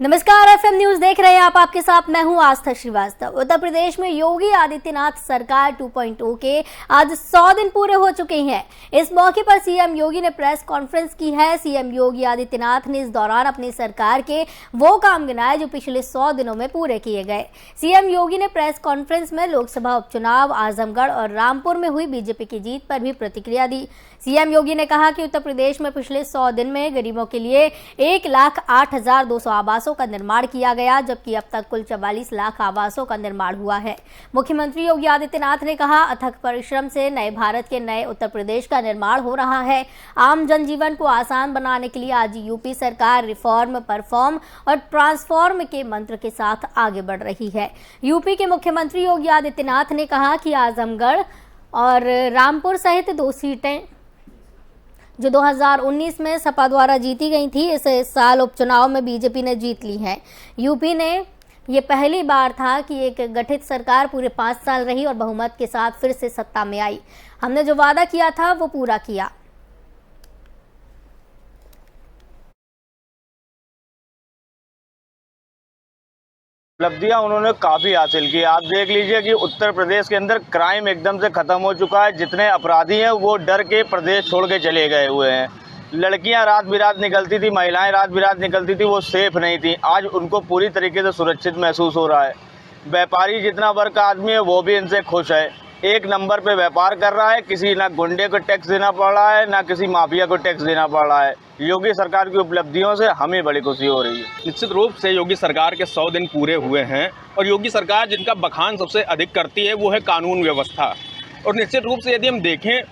नमस्कार, FM news देख रहे हैं आप। आपके साथ मैं हूं आस्था श्रीवास्तव। उत्तर प्रदेश में योगी आदित्यनाथ सरकार 2.0 के आज 100 दिन पूरे हो चुके हैं। इस मौके पर सीएम योगी ने प्रेस कॉन्फ्रेंस की है। सीएम योगी आदित्यनाथ ने इस दौरान अपनी सरकार के वो काम गिनाए जो पिछले 100 दिनों में पूरे किए गए। सीएम योगी ने प्रेस कॉन्फ्रेंस में लोकसभा उपचुनाव, आजमगढ़ और रामपुर में हुई बीजेपी की जीत पर भी प्रतिक्रिया दी। सीएम योगी ने कहा कि उत्तर प्रदेश में पिछले 100 दिन में गरीबों के लिए 1,08,200 आवासों का निर्माण किया गया, जबकि अब तक कुल 44 लाख आवासों का निर्माण हुआ है। मुख्यमंत्री योगी आदित्यनाथ ने कहा, अथक परिश्रम से नए भारत के नए उत्तर प्रदेश का निर्माण हो रहा है। आम जनजीवन को आसान बनाने के लिए आज यूपी सरकार रिफॉर्म, परफॉर्म और ट्रांसफॉर्म के मंत्र के साथ आगे बढ़ रही है। यूपी के मुख्यमंत्री योगी आदित्यनाथ ने कहा कि आजमगढ़ और रामपुर सहित 2 सीटें जो 2019 में सपा द्वारा जीती गई थी, इस साल उपचुनाव में बीजेपी ने जीत ली है। यूपी ने ये पहली बार था कि एक गठित सरकार पूरे 5 साल रही और बहुमत के साथ फिर से सत्ता में आई। हमने जो वादा किया था वो पूरा किया। उपलब्धियां उन्होंने काफ़ी हासिल की। आप देख लीजिए कि उत्तर प्रदेश के अंदर क्राइम एकदम से ख़त्म हो चुका है। जितने अपराधी हैं वो डर के प्रदेश छोड़ के चले गए हुए हैं। लड़कियां रात बिरात निकलती थी, महिलाएं रात बिरात निकलती थी, वो सेफ नहीं थी। आज उनको पूरी तरीके से सुरक्षित महसूस हो रहा है। व्यापारी जितना वर्ग का आदमी है वो भी इनसे खुश है। एक नंबर पे व्यापार कर रहा है। किसी ना गुंडे को टैक्स देना पड़ रहा है, ना किसी माफिया को टैक्स देना पड़ रहा है। योगी सरकार की उपलब्धियों से हमें बड़ी खुशी हो रही है। निश्चित रूप से योगी सरकार के 100 दिन पूरे हुए हैं और योगी सरकार जिनका बखान सबसे अधिक करती है वो है कानून व्यवस्था। और निश्चित रूप से यदि हम देखें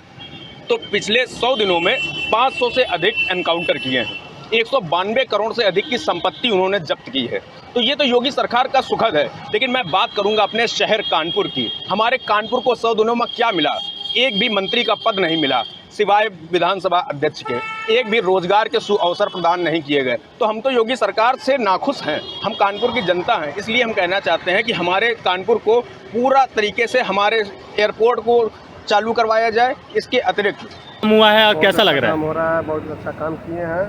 तो पिछले 100 दिनों में 500 से अधिक एनकाउंटर किए हैं। 192 करोड़ से अधिक की संपत्ति उन्होंने जब्त की है। तो ये तो योगी सरकार का सुखद है। लेकिन मैं बात करूंगा अपने शहर कानपुर की। हमारे कानपुर को 100 दिनों में क्या मिला? एक भी मंत्री का पद नहीं मिला, सिवाय विधानसभा अध्यक्ष के। एक भी रोजगार के अवसर प्रदान नहीं किए गए। तो हम तो योगी सरकार से नाखुश हैं। हम कानपुर की जनता हैं, इसलिए हम कहना चाहते हैं कि हमारे कानपुर को पूरा तरीके से हमारे एयरपोर्ट को चालू करवाया जाए। इसके अतिरिक्त हुआ है और कैसा लग रहा है? हो रहा है, बहुत अच्छा काम किए हैं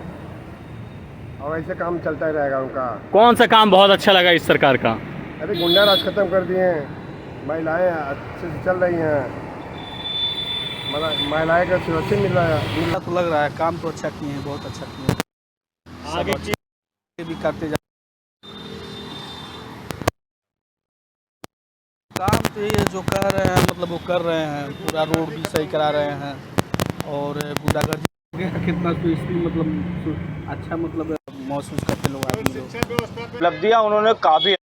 और ऐसे काम चलता ही रहेगा उनका। कौन सा काम बहुत अच्छा लगा इस सरकार का? अरे गुंडा राज खत्म कर दिए हैं, महिलाएं अच्छे से चल रही हैं, महिलाएं का सुरक्षित मिल रहा है। तो लग रहा है काम तो अच्छा किए हैं, बहुत अच्छा किए हैं। आगे भी करते जा काम तो ये जो कर रहे हैं, मतलब वो कर रहे हैं। पूरा रोड भी सही करा रहे हैं और गुंडागर्दी कितना तो इसलिए मतलब अच्छा मतलब महसूस करते लोग आदमी लोग। उपलब्धियां उन्होंने काफ़ी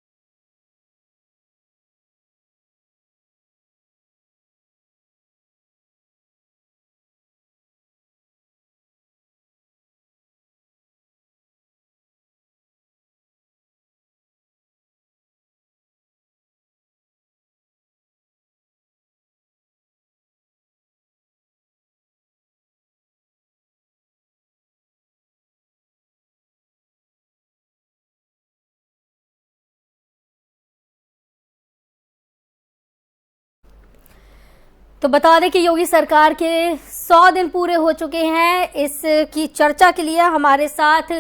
तो बता दें कि योगी सरकार के 100 दिन पूरे हो चुके हैं। इसकी चर्चा के लिए हमारे साथ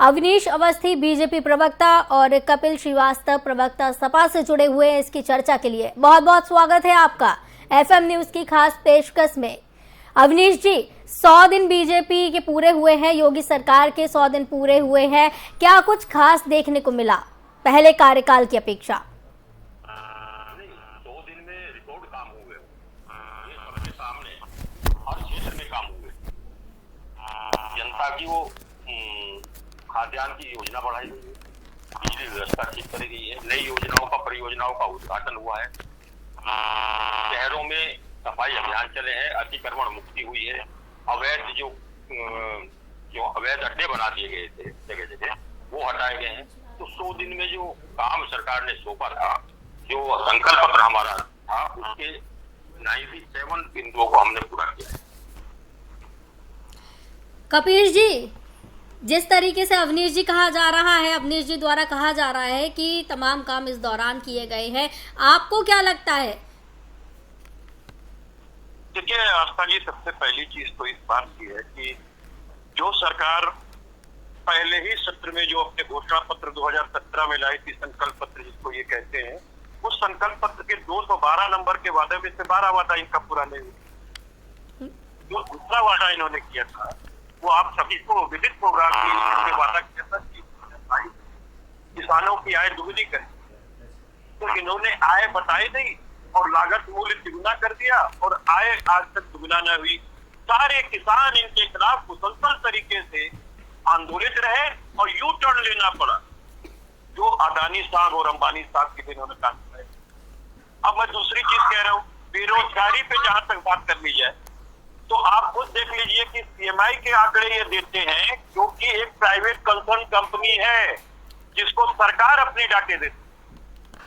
अवनीश अवस्थी, बीजेपी प्रवक्ता, और कपिल श्रीवास्तव, प्रवक्ता सपा से जुड़े हुए हैं। इसकी चर्चा के लिए बहुत बहुत स्वागत है आपका एफएम न्यूज की खास पेशकश में। अवनीश जी, 100 दिन बीजेपी के पूरे हुए हैं, योगी सरकार के 100 दिन पूरे हुए हैं। क्या कुछ खास देखने को मिला पहले कार्यकाल की अपेक्षा? जनता की वो खाद्यान्न की योजना बढ़ाई गई है, बिजली व्यवस्था ठीक करी गई है, नई योजनाओं का, परियोजनाओं का उद्घाटन हुआ है, शहरों में सफाई अभियान चले हैं, अतिक्रमण मुक्ति हुई है, अवैध जो अवैध अड्डे बना दिए गए थे जगह जगह वो हटाए गए हैं। तो 100 दिन में जो काम सरकार ने सौंपा था, जो संकल्प पत्र हमारा था, उसके 97 बिंदुओं को हमने पूरा किया है। कपिल जी, जिस तरीके से अवनीश जी कहा जा रहा है, अवनीश जी द्वारा कहा जा रहा है कि तमाम काम इस दौरान किए गए हैं, आपको क्या लगता है? देखिए आस्था जी, सबसे पहली चीज तो इस बात की है कि जो सरकार पहले ही सत्र में जो अपने घोषणा पत्र 2017 में लाई थी, संकल्प पत्र जिसको ये कहते हैं, उस संकल्प पत्र के 212 नंबर के वादे में से 12 वादा इनका पूरा नहीं हुआ। जो दूसरा वादा इन्होंने किया था वो आप सभी को विदित प्रोग्राम की वादा किया था कि किसानों की आय दुगनी करें, तो इन्होंने आय बताई नहीं और लागत मूल्य तिगुना कर दिया और आय आज तक दुगना न हुई। सारे किसान इनके खिलाफ मुसलसल तरीके से आंदोलित रहे और यू टर्न लेना पड़ा, जो अदानी साहब और अंबानी साहब के दिन उन्होंने काम किया। अब मैं दूसरी चीज कह रहा हूँ, बेरोजगारी पे जहां तक बात कर ली जाए तो आप खुद देख लीजिए कि सीएमआई के आंकड़े ये देते हैं, क्योंकि एक प्राइवेट कंसर्न कंपनी है जिसको सरकार अपने डाटे देती,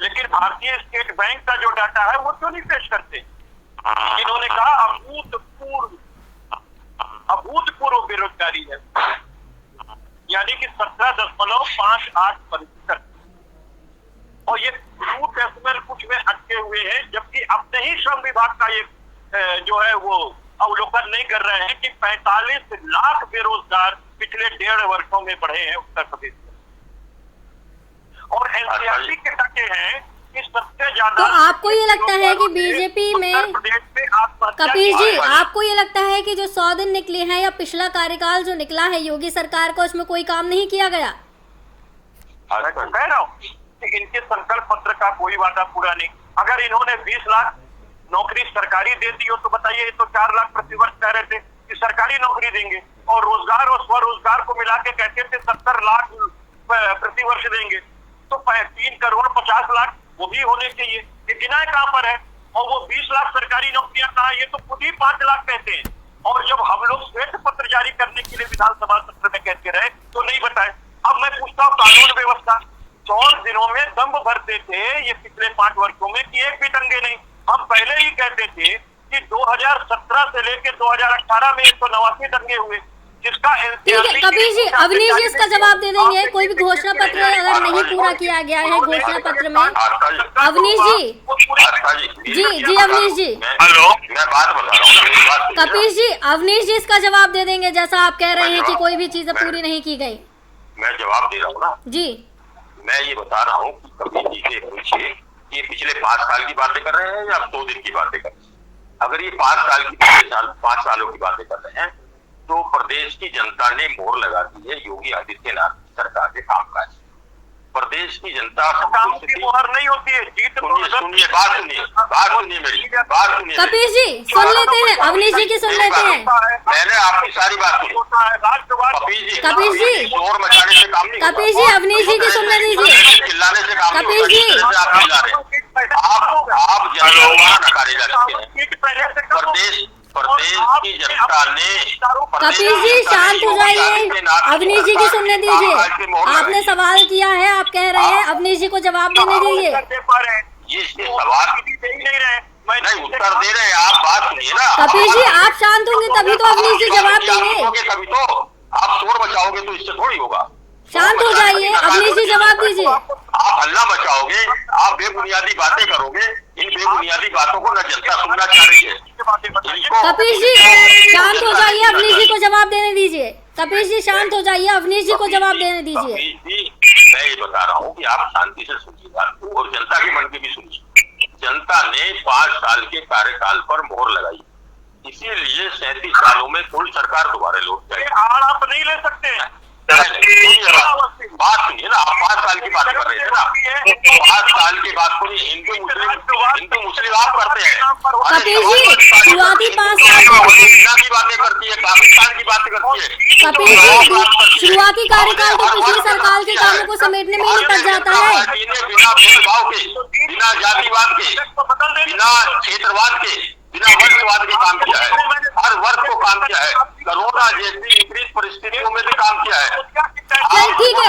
लेकिन भारतीय स्टेट बैंक का जो डाटा है वो क्यों नहीं पेश करते। इन्होंने कहा अभूतपूर्व बेरोजगारी है, यानी कि 17.58%, और ये रूट डेसिमल कुछ में अटके हुए हैं, जबकि अपने ही श्रम विभाग का ये जो है वो अवलोकन नहीं कर रहे हैं कि 45 लाख बेरोजगार पिछले 1.5 वर्षों में बढ़े हैं उत्तर प्रदेश में, और एनसीईआरटी के डाटे हैं कि सबसे ज्यादा। तो आपको ये लगता है कि बीजेपी में, कपिल जी, आपको ये लगता है कि जो 100 दिन निकले हैं या पिछला कार्यकाल जो निकला है योगी सरकार का, उसमें कोई काम नहीं किया गया? मैं तो कह रहा हूँ कि इनके संकल्प पत्र का कोई वादा पूरा नहीं। अगर इन्होंने 20 लाख नौकरी सरकारी दे दी हो तो बताइए, तो 4 लाख प्रतिवर्ष कह रहे थे कि सरकारी नौकरी देंगे, और रोजगार और स्वरोजगार को मिला के कहते थे 70 लाख प्रतिवर्ष देंगे, तो 3 करोड़ 50 लाख वो भी होने चाहिए। ये गिनाए कहां पर है? और वो 20 लाख सरकारी नौकरियां कहा, ये तो खुद ही 5 लाख कहते हैं। और जब हम लोग श्वेत पत्र जारी करने के लिए विधानसभा सत्र में कहते रहे तो नहीं बताए। अब मैं पूछता हूँ, कानून व्यवस्था 100 दिनों में दम भरते थे ये पिछले 5 वर्षों में कि एक भी दंगे नहीं। हम पहले ही कहते थे कि 2017 से लेकर 2018 में 189 दंगे हुए, जिसका ठीक है कपिल जी, अवनीश जी इसका जवाब दे देंगे। कोई भी घोषणा पत्र अगर नहीं पूरा किया गया है घोषणा पत्र में, अवनीश जी, जी अवनीश जी, हेलो, मैं बात बता रहा हूँ। कपिल जी, अवनीश जी इसका जवाब दे देंगे, जैसा आप कह रहे हैं कि कोई भी चीजें पूरी नहीं की गई। मैं जवाब दे रहा हूँ ना जी, मैं ये बता रहा हूँ कि कपिल जी से पूछिए कि पिछले 5 साल की बातें कर रहे हैं या 100 दिन की बातें कर रहे हैं। अगर ये 5 साल की 5 सालों की बातें कर रहे हैं तो प्रदेश की जनता ने मोहर लगा दी है योगी आदित्यनाथ सरकार के कामकाज। प्रदेश की जनता की मोहर नहीं होती है। सुनिए बात सुनिए मेरी बात सुनिए। कपिल जी सुन लेते हैं, अवनीश जी की सुन लेते हैं। मैंने आपकी सारी बात सुनी। कपिल जी शोर मचाने से काम नहीं। कपिल जी अवनीश जी की सुनने दीजिए। चिल्लाने से काम कपिल जी आप जनता नकारे जा रहे हैं। प्रदेश की जनता ने। कपिल जी शांत हो जाइए, अवनीश जी की सुनने दीजिए। आपने सवाल किया है, आप कह रहे हैं, अवनीश जी को जवाब देने दीजिए। ये सवाल नहीं उत्तर दे रहे हैं, आप बात सुनिए ना। कपिल जी आप शांत होंगे तभी तो अवनीश जी जवाब देंगे। तभी तो आप शोर मचाओगे तो इससे थोड़ी होगा। शांत हो जाइए, अवनीश जी जवाब दीजिए। आप हल्ला मचाओगे, आप बेबुनियादी बातें करोगे, इन बेबुनियादी बातों को न जनता सुनना चाह रही है। कपिल जी शांत हो जाइए, अवनीश जी को जवाब देने दीजिए। कपिल जी शांत हो जाइए, अवनीश जी को जवाब देने दीजिए। मैं ये बता रहा हूँ कि आप शांति से सुनिए बात और जनता के मन की भी सुनिए। जनता ने 5 साल के कार्यकाल पर मोहर लगाई, इसीलिए 37 सालों में कोई सरकार दोबारा लौट जाए। आप नहीं ले सकते। बात सुनिए ना, आप 5 साल की बात कर रहे थे ना, 5 साल की बात को हिंदू मुस्लिम आप करते हैं। कपिल जी शुरुआती 5 साल की बातें करती है, पाकिस्तान की बातें करती है। कपिल जी शुरुआती कार्यकाल तो पिछली सरकार के कामों को समेटने में ही निपट जाता है। बिना भेदभाव के, बिना जातिवाद के, बिना क्षेत्रवाद के, बिना वर्गवाद के काम किया है। हर वर्ग को काम किया है। कोरोना जैसी विपरीत परिस्थितियों में भी काम किया है। ठीक है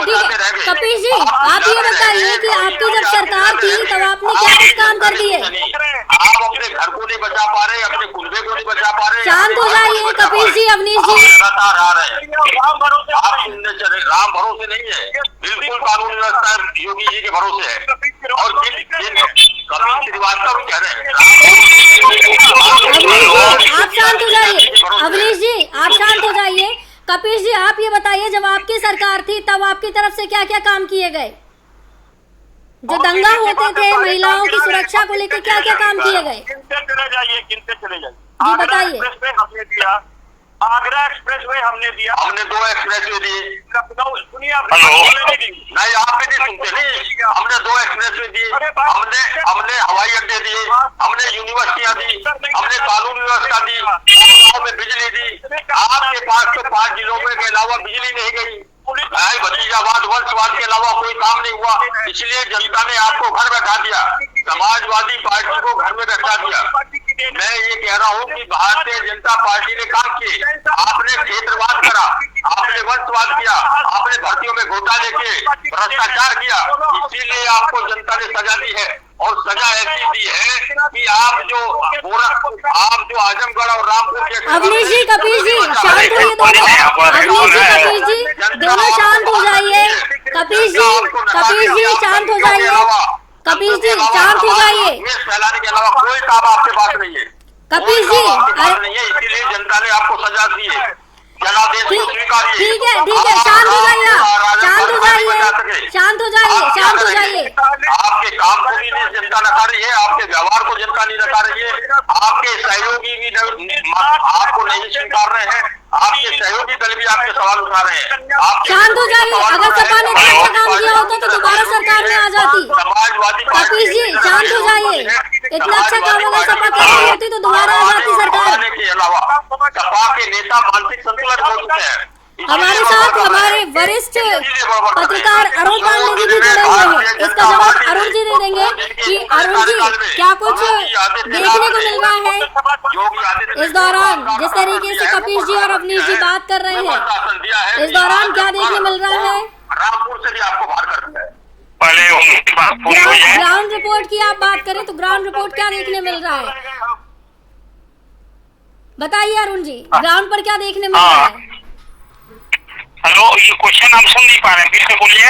कपिल जी आप ये बताइए कि आपकी जब सरकार थी तब आपने क्या कुछ काम कर दिए? आप अपने घर को नहीं बचा पा रहे, अपने कुनबे को नहीं बचा पा रहे। शांत हो जाइए कपिल जी, अवनीश जी लगातार आ रहे हैं। आप सुनने चले, राम भरोसे नहीं है, बिल्कुल कानून व्यवस्था योगी जी के भरोसे है। और कपिल श्रीवास्तव कह रहे हैं आप शांत हो जाइए, अवनीश जी आप शांत हो जाइए। कपीश जी, आप ये बताइए, जब आपकी सरकार थी तब आपकी तरफ से क्या क्या काम किए गए? जो दंगा होते थे, महिलाओं की सुरक्षा को लेकर क्या क्या काम किए गए? गिनते चले जाइए। जी बताइए। एक्सप्रेस वे हमने दिया, आगरा एक्सप्रेस वे हमने दिया, हमने 2 एक्सप्रेस वे दिए। लखनऊ, सुनिए आप, नहीं आप भी नहीं सुनते नहीं। हमने 2 एक्सप्रेस वे दिए, हमने हवाई अड्डे दिए, हमने यूनिवर्सिटियां दी, हमने कानून व्यवस्था दी, गाँव में बिजली दी। आपके पास तो 5 जिलों में के अलावा बिजली नहीं गई। भतीजावाद वंशवाद के अलावा कोई काम नहीं हुआ, इसलिए जनता ने आपको घर बैठा दिया, समाजवादी पार्टी को घर में बैठा दिया। मैं ये कह रहा हूँ कि भारतीय जनता पार्टी ने काम किए। आपने क्षेत्रवाद करा, आपने वंशवाद किया, आपने भर्तियों में घोटाले किए, भ्रष्टाचार किया, इसीलिए आपको जनता ने सजा दी है। और सजा ऐसी दी है कि आप जो आजमगढ़ और रामपुर के अवनीश जी, कपीश जी, शांत होइए दोनों। अवनीश जी, कपीश जी, दोनों शांत हो जाइए। कपीश जी शांत हो जाइए। कपीश जी शांत हो जाइए। फैलाने के अलावा कोई काम आपके पास नहीं है। कपीश जी, नहीं है, इसीलिए जनता ने आपको सजा दी है। जनादेश को स्वीकारिए। ठीक है, शांत हो जाइए, शांत हो जाइए, शांत हो जाइए, शांत हो जाइए। आपके काम को भी जनता नकार रही है, आपके व्यवहार को जनता नहीं नकार रही है, आपके सहयोगी भी आपको नहीं स्वीकार रहे हैं, आपके सहयोगी दल भी आपके सवाल उठा रहे हैं। शांत हो जाइए। अगर सपा ने अच्छा काम किया होता तो दोबारा सरकार में आ जाती। समाजवादी कपीश जी शांत हो जाइए। इतना अच्छा काम अगर सपा कर रही होती तो दोबारा आ जाती सरकार। के अलावा सपा के नेता मानसिक संतुलन खो चुके हैं। हमारे साथ हमारे वरिष्ठ पत्रकार अरुण पांडे जी भी जुड़े हुए हैं। इसका जवाब अरुण जी दे देंगे कि अरुण जी, क्या कुछ देखने को मिल रहा है इस दौरान, जिस तरीके से कपीश जी और अवनीश जी बात कर रहे हैं, इस दौरान क्या देखने मिल रहा है? रामपुर से भी आपको बाहर कर दिया है। पहले उनकी बात पूरी हो जाए। ग्राउंड रिपोर्ट की आप बात करें तो ग्राउंड रिपोर्ट क्या देखने मिल रहा है, बताइए अरुण जी, ग्राउंड पर क्या देखने मिल रहा है? हेलो, ये क्वेश्चन हम सुन नहीं पा रहे हैं, फिर से बोलिए।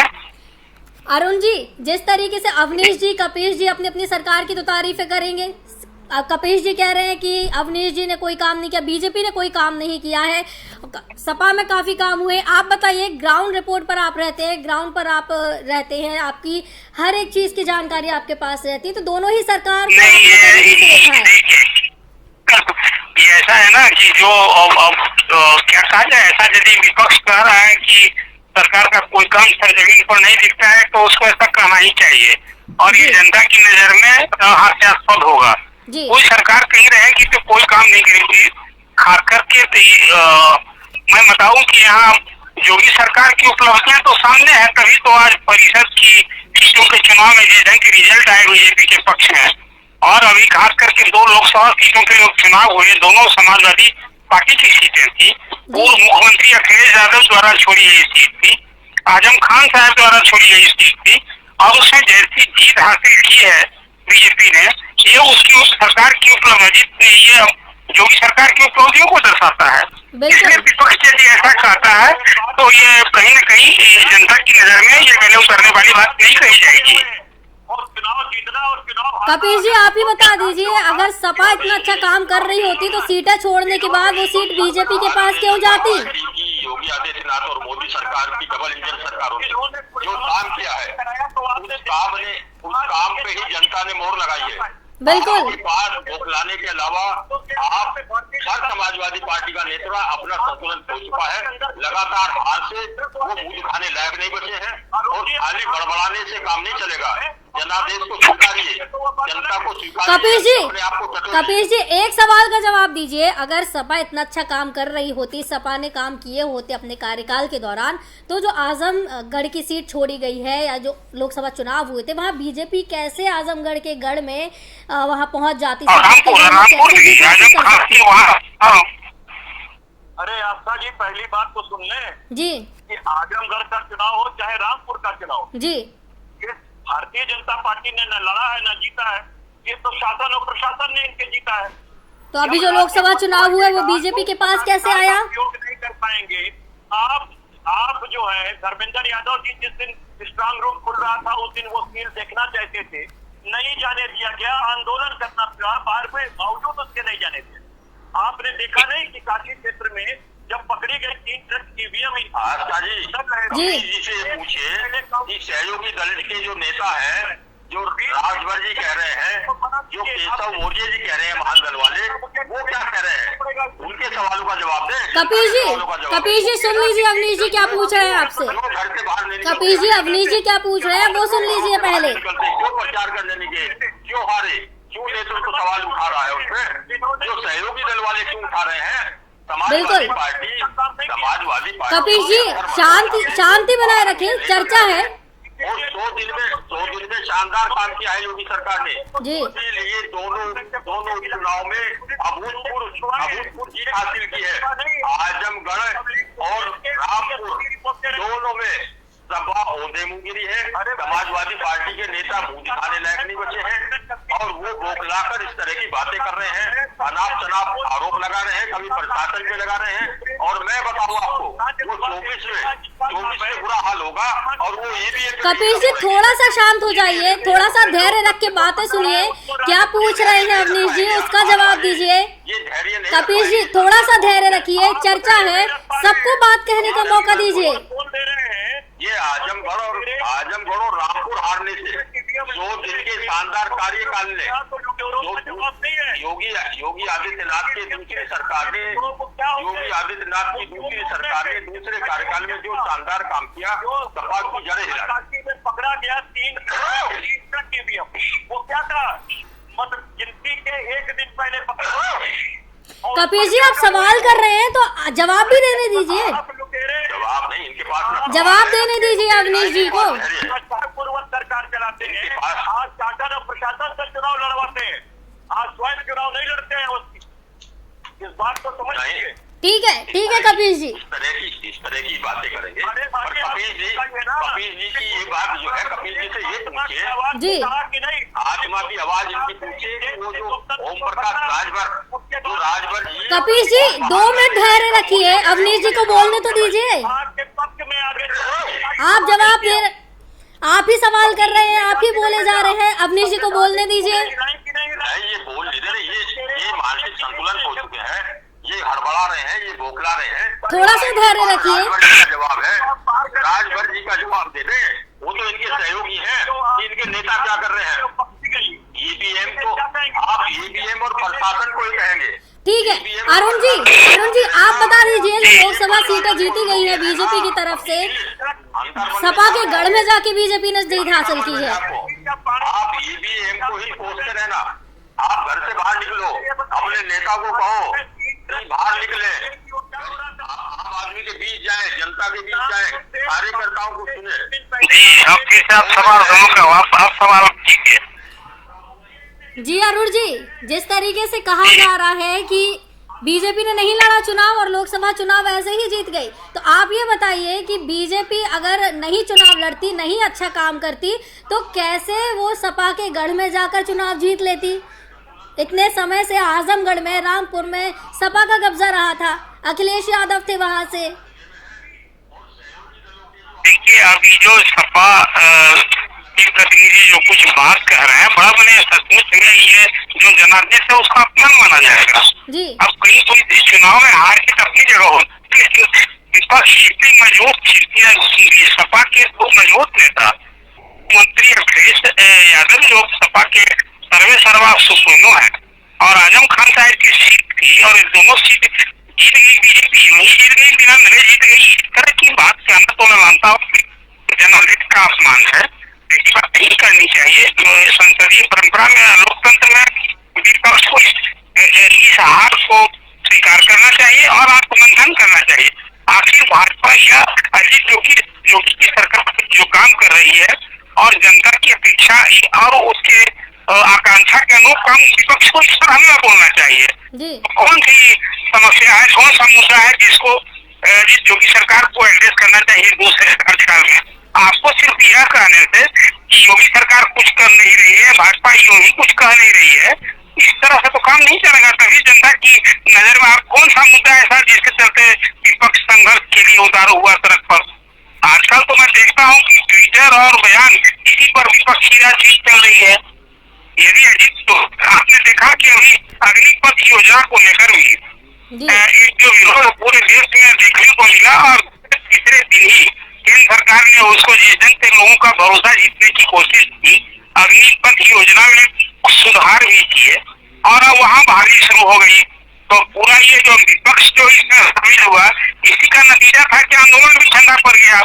अरुण जी, जिस तरीके से अवनीश जी, कपीश जी अपनी अपनी सरकार की तो तारीफें करेंगे, कपीश जी कह रहे हैं कि अवनीश जी ने कोई काम नहीं किया, बीजेपी ने कोई काम नहीं किया है, सपा में काफी काम हुए। आप बताइए, ग्राउंड रिपोर्ट पर आप रहते हैं, ग्राउंड पर आप रहते हैं, आपकी हर एक चीज की जानकारी आपके पास रहती है, तो दोनों ही सरकार को ये ऐसा है ना कि जो क्या कहा जाए, ऐसा यदि विपक्ष कह रहा है कि सरकार का कोई काम जमीन पर नहीं दिखता है तो उसको ऐसा कहना ही चाहिए, और ये जनता की नजर में हास्यास्पद होगा। कोई सरकार कहीं रहेगी तो कोई काम नहीं करेगी। खास करके मैं बताऊं कि यहाँ योगी सरकार की उपलब्धियां तो सामने है, तभी तो आज परिषद की सीटों के चुनाव में जिस ढंग के रिजल्ट आए बीजेपी के पक्ष में, और अभी खास करके 2 लोकसभा सीटों के लिए चुनाव हुए, दोनों समाजवादी पार्टी की सीटें थी। पूर्व मुख्यमंत्री अखिलेश यादव द्वारा छोड़ी गई सीट थी, आजम खान साहब द्वारा छोड़ी गई सीट थी, और उसमें जैसी जीत हासिल की है बीजेपी ने, ये उसकी सरकार की उपलब्धि, ये योगी सरकार की उपलब्धियों को दर्शाता है। इसलिए विपक्ष यदि ऐसा कहता है तो ये कहीं न कहीं जनता की नजर में ये गले उतरने वाली बात नहीं कही जाएगी। कपीश जी, आप ही बता दीजिए, अगर सपा इतना अच्छा काम कर रही होती तो सीटें छोड़ने के बाद वो सीट बीजेपी के पास क्यों जाती? योगी आदित्यनाथ और मोदी सरकार की डबल इंजन सरकारों ने जो काम किया है, उस काम पे ही जनता ने मोहर लगाई है। बिल्कुल। बात बौखलाने के अलावा आप हर समाजवादी पार्टी का नेता अपना संतुलन खो चुका है, लगातार हार से वो मुंह दिखाने लायक नहीं बचे हैं, और खाली बड़बड़ाने से काम नहीं चलेगा। जनादेश को स्वीकारिए, जनता को स्वीकारिए। कपीश जी, एक सवाल का जवाब दीजिए, अगर सपा इतना अच्छा काम कर रही होती, सपा ने काम किए होते अपने कार्यकाल के दौरान, तो जो आजमगढ़ की सीट छोड़ी गई है या जो लोकसभा चुनाव हुए थे, वहाँ बीजेपी कैसे आजमगढ़ के गढ़ में वहाँ पहुँच जाती? अरे आस्था जी, पहली बात तो सुन ले जी, कि आजमगढ़ का चुनाव हो चाहे रामपुर का चुनाव जी, भारतीय जनता पार्टी ने न लड़ा है न जीता है, ये तो शासन और प्रशासन ने इनके जीता है। तो अभी जो लोकसभा चुनाव हुआ है वो बीजेपी के पास कैसे आया? उपयोग नहीं कर पाएंगे आप जो है धर्मेंद्र यादव जी जिस दिन स्ट्रांग रूम खुल रहा था उस दिन वो सील देखना चाहते थे, नहीं जाने दिया गया, आंदोलन करना पड़ा, बाहर में बावजूद उसके नहीं जाने दिया। आपने देखा नहीं कि काशी क्षेत्र में जब पकड़ी गई 3 ट्रक आस्था जी जी। जी से पूछे कि सहयोगी दल के जो नेता है, जो राजभर जी कह रहे हैं, जो केशव मौर्य जी कह रहे हैं, महान दल वाले, वो क्या कह रहे हैं, उनके सवालों का जवाब दें। कपिल जी सुन लीजिए अवनीश जी क्या पूछ रहे हैं आपसे। जो घर से बाहर नहीं कपिल जी अवनीश जी क्या पूछ रहे हैं वो सुन लीजिए पहले। क्यों प्रचार करने निकले, क्यों हारे, क्यों नेतृत्व सवाल उठा रहा है उसमें, जो सहयोगी दल वाले क्यों उठा रहे हैं, समाजवादी पार्टी कपिल जी शांति बनाए रखें, चर्चा है। और 2 दिन में शानदार काम किया है योगी सरकार ने जी। इसीलिए दोनों चुनाव में अभूतपूर्व जीत हासिल की है। आजमगढ़ और रामपुर दोनों में सभा ओहदे मुंह गिरी है। समाजवादी पार्टी के नेता मुंह दिखाने लायक नहीं बचे हैं और वो बौखलाकर इस तरह की बातें कर रहे हैं, अनाप शनाप आरोप लगा रहे हैं, कभी प्रशासन पे लगा रहे हैं। और मैं बताऊं आपको, वो 24 में बुरा हाल होगा। और वो ये भी कपिल जी थोड़ा सा शांत हो जाइए, थोड़ा सा धैर्य रख के बातें सुनिए। क्या पूछ रहे हैं अवनीश जी उसका जवाब दीजिए। ये धैर्य नहीं। कपिल जी थोड़ा सा धैर्य रखिए, चर्चा है, सबको बात कहने का मौका दीजिए। ये आजमगढ़ और रामपुर हारने से 100 दिन के शानदार कार्यकाल ने योगी आदित्यनाथ की दूसरी सरकार ने दूसरे कार्यकाल में जो शानदार काम किया, सपा की जड़ें हिला पकड़ा गया 3 ईवीएम, वो क्या था, मतलब गिनती के 1 दिन पहले पकड़ा। कपिल जी आप सवाल कर रहे हैं तो जवाब भी देने दीजिए। जवाब नहीं इनके पास, जवाब देने दीजिए अवनीश जी को। पूर्वक सरकार चलाते हैं, आज शासन और प्रशासन से चुनाव लड़वाते हैं, आज स्वयं चुनाव नहीं लड़ते हैं। इस बात को समझ लीजिए। ठीक है कपिल जी। इस तरह की बातें करेंगे। और कपिल जी की ये बात जो है, कपिल जी से ये पूछिए जी, आत्मा की आवाज इनकी पूछिए, वो जो ओम प्रकाश राजभर जी। कपिल जी 2 मिनट धैर्य रखिए, अवनीश जी को बोलने तो दीजिए। आप जवाब दे, आप ही सवाल कर रहे हैं, आप ही बोले जा रहे हैं, अवनीश जी को बोलने दीजिए। ये बोल नहीं दे रहे, ये मानसिक संतुलन हो चुके हैं, ये हड़बड़ा रहे हैं, ये बौखला रहे हैं। थोड़ा सा धैर्य रखिए। जवाब है राजभर जी का जवाब दे दें, वो तो इनके सहयोगी हैं, इनके नेता क्या कर रहे हैं। ईवीएम तो आप ईवीएम और प्रशासन को ही कहेंगे। ठीक है अरुण जी आप बता दीजिए, लोकसभा सीटें जीती गई है बीजेपी की तरफ से, सपा के गढ़ में जाके बीजेपी ने जीत हासिल की है। आप ईवीएम को ही कोसते रहना, आप घर से बाहर निकलो, अपने नेता को कहो बाहर निकले, आम आदमी के बीच जाए, जनता के बीच जाए, कार्यकर्ताओं को सुने। जी अब फिर से आप सवाल कीजिए। जी अरुण जी, जिस तरीके से कहा जा रहा है कि बीजेपी ने नहीं लड़ा चुनाव और लोकसभा चुनाव ऐसे ही जीत गई, तो आप ये बताइए कि बीजेपी अगर नहीं चुनाव लड़ती, नहीं अच्छा काम करती, तो कैसे वो सपा के गढ़ में जाकर चुनाव जीत लेती। इतने समय से आजमगढ़ में, रामपुर में सपा का कब्जा रहा था, अखिलेश यादव थे वहां से। देखिए अभी जो सपा के प्रतिनिधि जो कुछ बात कह रहे हैं, बड़ा मैंने सचमुच में ये जो जनादेश है उसका अपमान माना जाएगा जी। अब कहीं कोई चुनाव में हार जीत अपनी जगह हो, विपक्ष इतनी मजबूत सपा के 2 मजबूत नेता मंत्री अखिलेश यादव जो सपा के सर्वे सर्वा सुप्रीमो है, और आजम खान साहब की सीट थी और दोनों सीट जीत गई बीजेपी, वही जीत गई, बिना लड़े जीत गई। इस तरह की बात के अंदर तो मैं मानता हूँ जनादेश का अपमान है, ऐसी बात नहीं करनी चाहिए। संसदीय परंपरा में, लोकतंत्र में विपक्ष को इस हार को स्वीकार करना चाहिए और आत्ममंथन करना चाहिए। आखिर भाजपा या अजीत जोगी की सरकार जो काम कर रही है और जनता की अपेक्षा और उसके आकांक्षा के अनुरूप काम विपक्ष को इस पर हमें बोलना चाहिए। कौन सी समस्या है, कौन सा मुद्दा है जिसको जोगी सरकार को एड्रेस करना चाहिए दूसरे कार्यकाल में। आपको सिर्फ यह कहने से कि योगी सरकार कुछ कर नहीं रही है, भाजपा योगी कुछ कह नहीं रही है, इस तरह से तो काम नहीं चलेगा। तभी जनता की नजर में आप कौन सा मुद्दा ऐसा जिसके चलते विपक्ष संघर्ष के लिए उतारू हुआ सड़क पर। आजकल तो मैं देखता हूँ कि ट्विटर और बयान इसी पर विपक्ष की राजनीति चल रही है। यदि अजीत तो आपने देखा कि अभी अग्निपथ योजना को लेकर भी एक जो विरोध पूरे देश में देखने को मिला और तीसरे दिन ही केंद्र सरकार ने उसको जिस ढंग से लोगों का भरोसा जीतने की कोशिश की, अग्निपथ योजना में सुधार भी किए और अब वहाँ बहाली शुरू हो गई। तो पूरा ये जो विपक्ष जो इसमें शामिल हुआ, इसी का नतीजा था कि आंदोलन भी ठंडा पड़ गया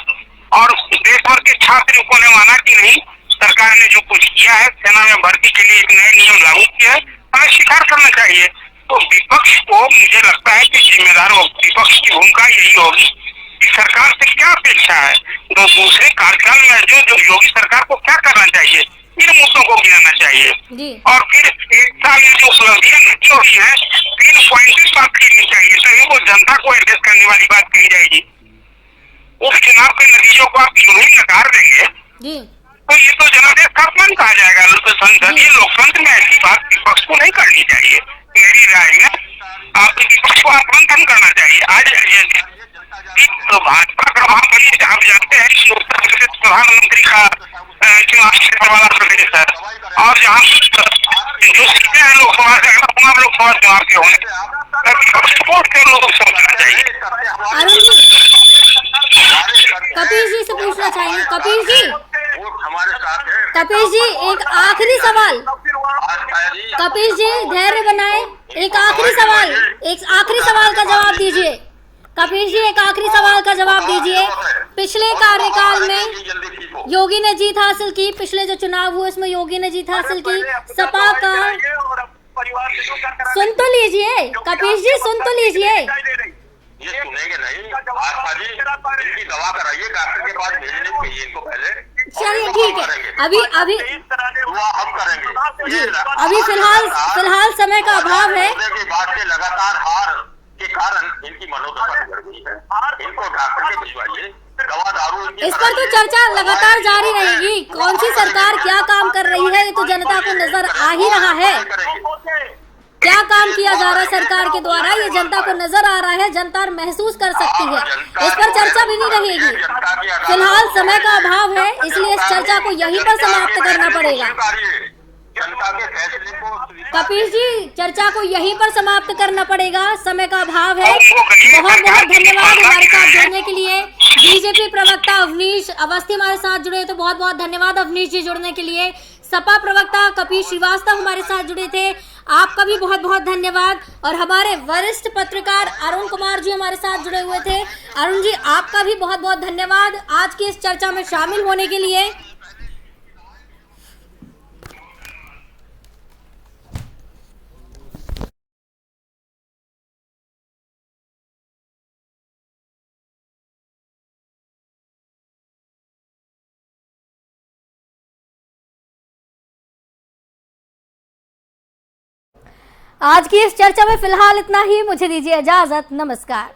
और देश भर के छात्र को ने माना कि नहीं, सरकार ने जो कुछ किया है, सेना में भर्ती के लिए एक नए नियम लागू किया है, हमें स्वीकार करना चाहिए। तो विपक्ष को मुझे लगता है कि जिम्मेदार विपक्ष की भूमिका यही होगी कि सरकार से क्या अपेक्षा है, तो दूसरे कार्यकाल में जो योगी सरकार को क्या करना चाहिए, इन मुद्दों को गिनाना चाहिए और फिर एक साल में जो उपलब्धियां नहीं हुई है, 3 पॉइंट बात करनी चाहिए, तभी वो जनता को एड्रेस करने वाली बात कही जाएगी। उपचुनाव के नतीजों को आप यूं ही नकार देंगे तो ये तो जनादेश का अपमान कहा जाएगा। संसदीय लोकतंत्र में ऐसी बात विपक्ष को नहीं करनी चाहिए। मेरी राय में आप विपक्ष को अपमान करना चाहिए। आज तो भाजपा का महामंत्री आप जानते हैं कि उत्तर प्रदेश प्रधानमंत्री का चुनाव क्षेत्र वाला प्रदेश है और जहाँ जो सीटें हैं लोकसभा से, अगर लोकसभा चुनाव के होने सपोर्ट के लोगों को सोचना चाहिए। कपिल जी से पूछना चाहिए। कपिल जी, हमारे साथ है। कपिल जी एक आखिरी सवाल, कपिल जी धैर्य बनाए, एक आखिरी सवाल का जवाब दीजिए। कपिल जी एक आखिरी सवाल का जवाब दीजिए। पिछले कार्यकाल में योगी ने जीत हासिल की, पिछले जो चुनाव हुए उसमें योगी ने जीत हासिल की, सपा का सुन तो लीजिए, कपिल जी सुन तो लीजिए। ये सुनेंगे नहीं, आस्था जी इनकी दवा कराइए, डॉक्टर के पास भेजने चाहिए इनको पहले। चलिए ठीक है, अभी हम करेंगे जी, अभी फिलहाल समय का अभाव है। बात से लगातार हार के कारण इनकी मनोदशा बिगड़ गई है, इनको डॉक्टर के भिजवाइए, दवा दारू। इस पर तो चर्चा लगातार जारी रहेगी। कौन सी सरकार क्या काम कर रही है ये तो जनता को नजर आ ही रहा है। क्या काम किया जा रहा है सरकार के द्वारा ये जनता को नजर आ रहा है, जनता महसूस कर सकती है। इस पर चर्चा भी नहीं रहेगी। फिलहाल समय का अभाव है, इसलिए इस चर्चा को यहीं पर समाप्त करना पड़ेगा। कपिल जी चर्चा को यहीं पर समाप्त करना पड़ेगा, समय का अभाव है। बहुत बहुत धन्यवाद हमारे साथ जुड़ने के लिए। बीजेपी प्रवक्ता अवनीश अवस्थी हमारे साथ जुड़े, तो बहुत बहुत धन्यवाद अवनीश जी जुड़ने के लिए। सपा प्रवक्ता कपिल श्रीवास्तव हमारे साथ जुड़े थे, आपका भी बहुत बहुत धन्यवाद। और हमारे वरिष्ठ पत्रकार अरुण कुमार जी हमारे साथ जुड़े हुए थे। अरुण जी आपका भी बहुत बहुत धन्यवाद आज की इस चर्चा में शामिल होने के लिए। आज की इस चर्चा में फिलहाल इतना ही, मुझे दीजिए इजाजत, नमस्कार।